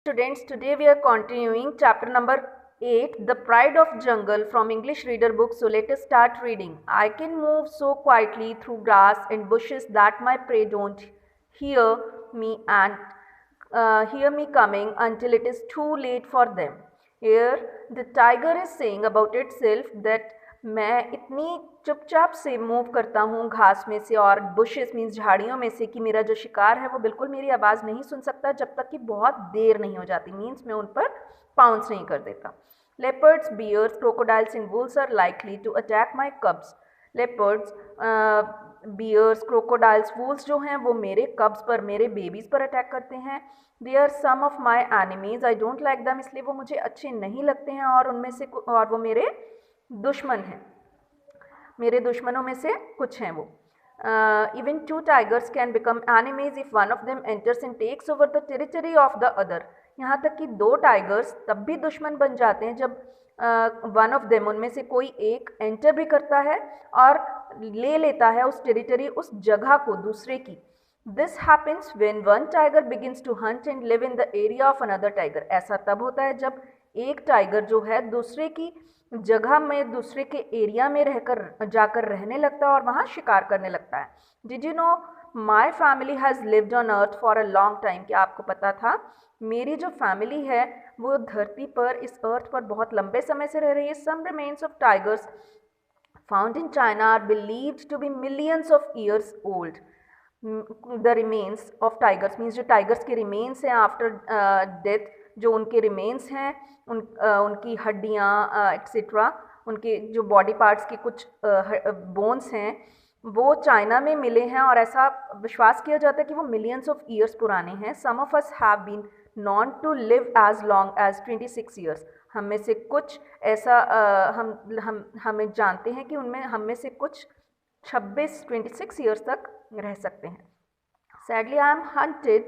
Students, today we are continuing chapter number 8, The Pride of Jungle from English Reader Book. So let us start reading. I can move so quietly through grass and bushes that my prey don't hear me and hear me coming until it is too late for them. Here the tiger is saying about itself that मैं इतनी चुपचाप से move करता हूँ घास में से और बुशेस मीन्स झाड़ियों में से कि मेरा जो शिकार है वो बिल्कुल मेरी आवाज़ नहीं सुन सकता जब तक कि बहुत देर नहीं हो जाती मीन्स मैं उन पर पाउंस नहीं कर देता. Leopards, bears, crocodiles and wolves are likely to attack my cubs. Leopards, bears, crocodiles, wolves जो हैं वो मेरे कब्स पर, मेरे बेबीज़ पर अटैक करते हैं. They are some of my enemies, I don't like them, इसलिए वो मुझे अच्छे नहीं लगते हैं और उनमें से और वो मेरे दुश्मन हैं, मेरे दुश्मनों में से कुछ हैं वो. Even two tigers can become enemies if one of them enters and takes over the territory of the other. यहाँ तक कि दो टाइगर्स तब भी दुश्मन बन जाते हैं जब वन ऑफ देम, उनमें से कोई एक एंटर भी करता है और ले लेता है उस टेरिटरी, उस जगह को दूसरे की. This happens when one tiger begins to hunt and live in the area of another tiger. ऐसा तब होता है जब एक टाइगर जो है दूसरे की जगह में, दूसरे के एरिया में रहकर जाकर रहने लगता है और वहाँ शिकार करने लगता है. Did you know my family has lived on earth for a long time. क्या आपको पता था मेरी जो फैमिली है वो धरती पर, इस अर्थ पर बहुत लंबे समय से रह रही है. Some remains of tigers found in China are believed to be millions of years old. The remains of tigers means जो टाइगर्स के रिमेन्स हैं आफ्टर डेथ, जो उनके रिमेन्स हैं, उनकी हड्डियाँ एक्सेट्रा, उनके जो बॉडी पार्ट्स के कुछ बोन्स हैं वो चाइना में मिले हैं और ऐसा विश्वास किया जाता है कि वो मिलियंस ऑफ ईयर्स पुराने हैं. Some of us have been known to live as long as 26 years. हम में से कुछ ऐसा हमें जानते हैं कि उनमें हम में से कुछ 26 ईयर्स तक रह सकते हैं. Sadly I am hunted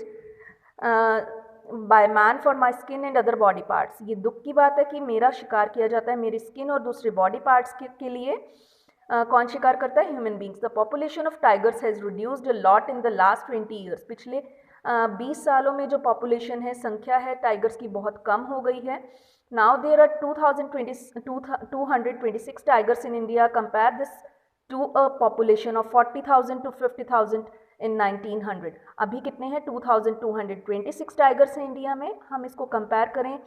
by man for my skin and other body parts. ये दुख की बात है कि मेरा शिकार किया जाता है मेरी स्किन और दूसरे बॉडी पार्ट्स के लिए. कौन शिकार करता है? Human beings. The population of tigers has reduced a lot in the last 20 years. पिछले 20 सालों में जो पॉपुलेशन है, संख्या है टाइगर्स की, बहुत कम हो गई है. Now there are 226 tigers in India. Compare this to a population of 40,000 to 50,000 in 1900. अभी कितने हैं? 2226 टाइगर्स हैं इंडिया में. हम इसको कंपेयर करें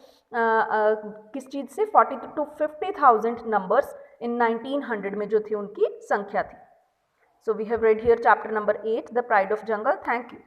किस चीज़ से? 40 to 50,000 नंबर्स इन 1900 में जो थी उनकी संख्या थी. So we have read here chapter number 8, the pride of jungle. Thank you.